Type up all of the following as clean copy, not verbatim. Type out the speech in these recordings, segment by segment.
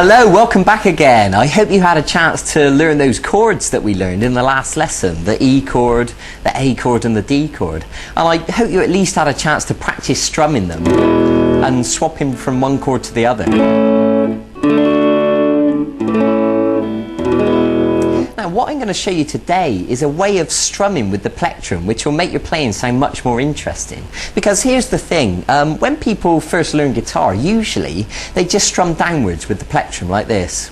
Hello, welcome back again. I hope you had a chance to learn those chords that we learned in the last lesson, the E chord, the A chord and the D chord. And I hope you at least had a chance to practice strumming them and swapping from one chord to the other. Now what I'm going to show you today is a way of strumming with the plectrum which will make your playing sound much more interesting. Because here's the thing, when people first learn guitar, usually they just strum downwards with the plectrum like this.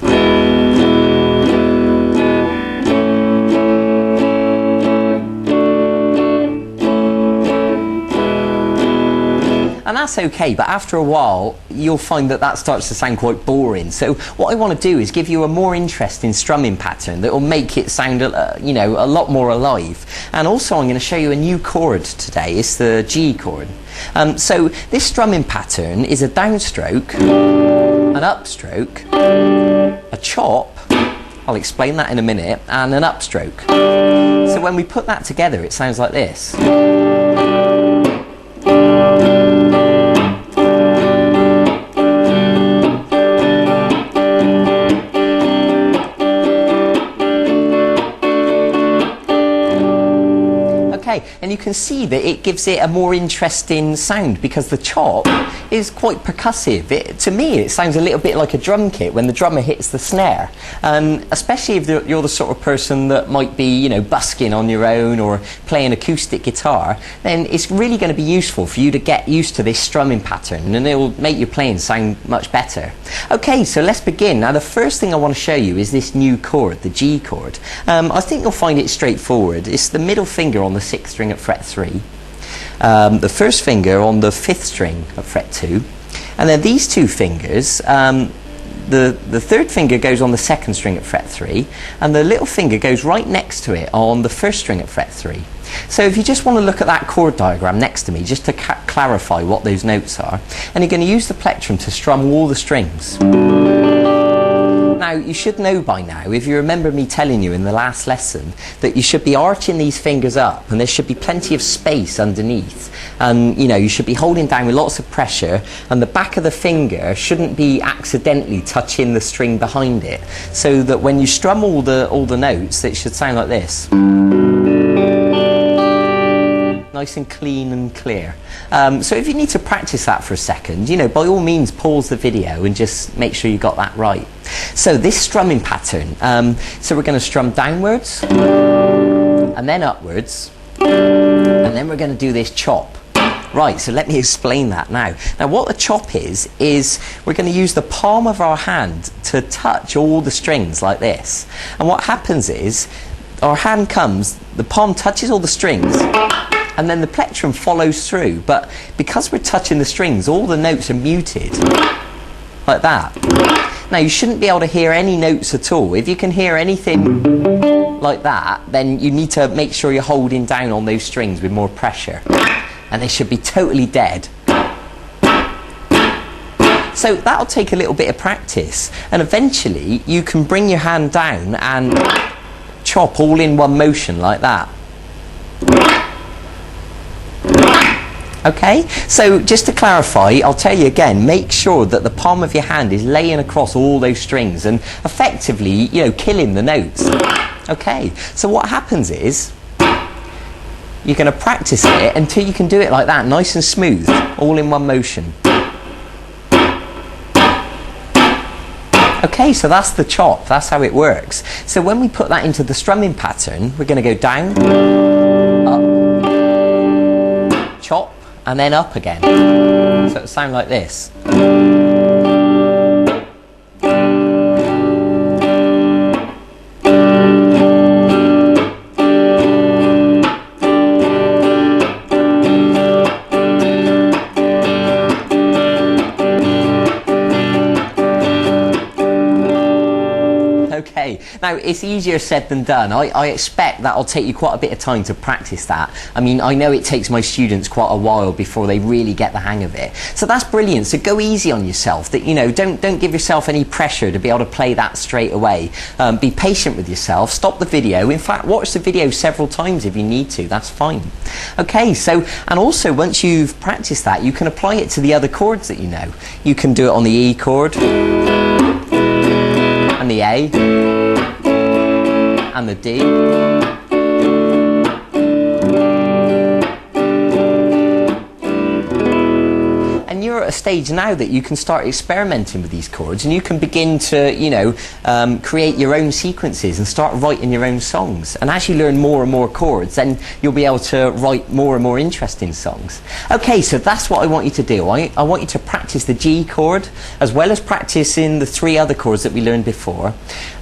And that's okay, but after a while you'll find that that starts to sound quite boring. So what I want to do is give you a more interesting strumming pattern that will make it sound a lot more alive. And also I'm going to show you a new chord today. It's the G chord. So this strumming pattern is a downstroke, an upstroke, a chop, I'll explain that in a minute, and an upstroke. So when we put that together it sounds like this. And you can see that it gives it a more interesting sound because the chop is quite percussive. To me it sounds a little bit like a drum kit when the drummer hits the snare, and especially if you're the sort of person that might be busking on your own or playing acoustic guitar, then it's really going to be useful for you to get used to this strumming pattern and it will make your playing sound much better. Okay, so let's begin. Now the first thing I want to show you is this new chord, the G chord. I think you'll find it straightforward. It's the middle finger on the 6th string at fret 3, the first finger on the 5th string at fret 2, and then these two fingers, the 3rd finger goes on the 2nd string at fret 3, and the little finger goes right next to it on the 1st string at fret 3. So if you just want to look at that chord diagram next to me just to clarify what those notes are, and you're going to use the plectrum to strum all the strings. Now you should know by now, if you remember me telling you in the last lesson, that you should be arching these fingers up and there should be plenty of space underneath, and you should be holding down with lots of pressure, and the back of the finger shouldn't be accidentally touching the string behind it, so that when you strum all the notes it should sound like this. Nice and clean and clear. So if you need to practice that for a second, by all means pause the video and just make sure you got that right. So this strumming pattern, so we're going to strum downwards and then upwards, and then we're going to do this chop. Right, so let me explain that now. Now what the chop is we're going to use the palm of our hand to touch all the strings like this. And what happens is our hand comes, the palm touches all the strings, and then the plectrum follows through, but because we're touching the strings all the notes are muted like that. Now you shouldn't be able to hear any notes at all. If you can hear anything like that, then you need to make sure you're holding down on those strings with more pressure, and they should be totally dead. So that'll take a little bit of practice, and eventually you can bring your hand down and chop all in one motion like that. Okay, so just to clarify, I'll tell you again, make sure that the palm of your hand is laying across all those strings and effectively, killing the notes. Okay, so what happens is you're going to practice it until you can do it like that, nice and smooth, all in one motion. Okay, so that's the chop, that's how it works. So when we put that into the strumming pattern, we're going to go down, up, chop, and then up again. So it'll sound like this. Okay, now it's easier said than done. I expect that'll take you quite a bit of time to practice that. I mean, I know it takes my students quite a while before they really get the hang of it. So that's brilliant. So go easy on yourself. Don't give yourself any pressure to be able to play that straight away. Be patient with yourself. Stop the video. In fact, watch the video several times if you need to. That's fine. Okay, so, and also once you've practiced that, you can apply it to the other chords that you know. You can do it on the E chord. and the A, and the D. And you're at a stage now that you can start experimenting with these chords, and you can begin to, you know, create your own sequences and start writing your own songs. And as you learn more and more chords, then you'll be able to write more and more interesting songs. Okay, so that's what I want you to do. I want you to practice the G chord, as well as practicing the 3 other chords that we learned before.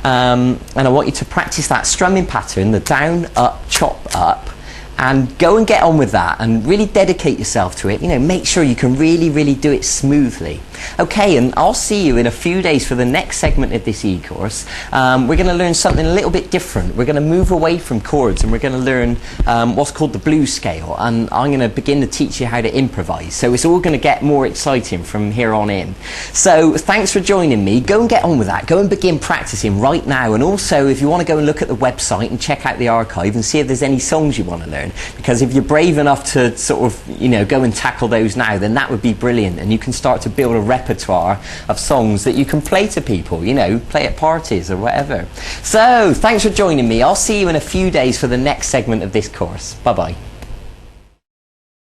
And I want you to practice that strumming pattern, the down, up, chop, up. And go and get on with that and really dedicate yourself to it. You know, make sure you can really do it smoothly. Okay, and I'll see you in a few days for the next segment of this e-course. We're going to learn something a little bit different. We're going to move away from chords and we're going to learn what's called the blues scale. And I'm going to begin to teach you how to improvise. So it's all going to get more exciting from here on in. So thanks for joining me. Go and get on with that. Go and begin practicing right now. And also, if you want to go and look at the website and check out the archive and see if there's any songs you want to learn, because if you're brave enough to sort of, you know, go and tackle those now, then that would be brilliant, and you can start to build a repertoire of songs that you can play to people, you know, play at parties or whatever. So thanks for joining me. I'll see you in a few days for the next segment of this course. Bye bye.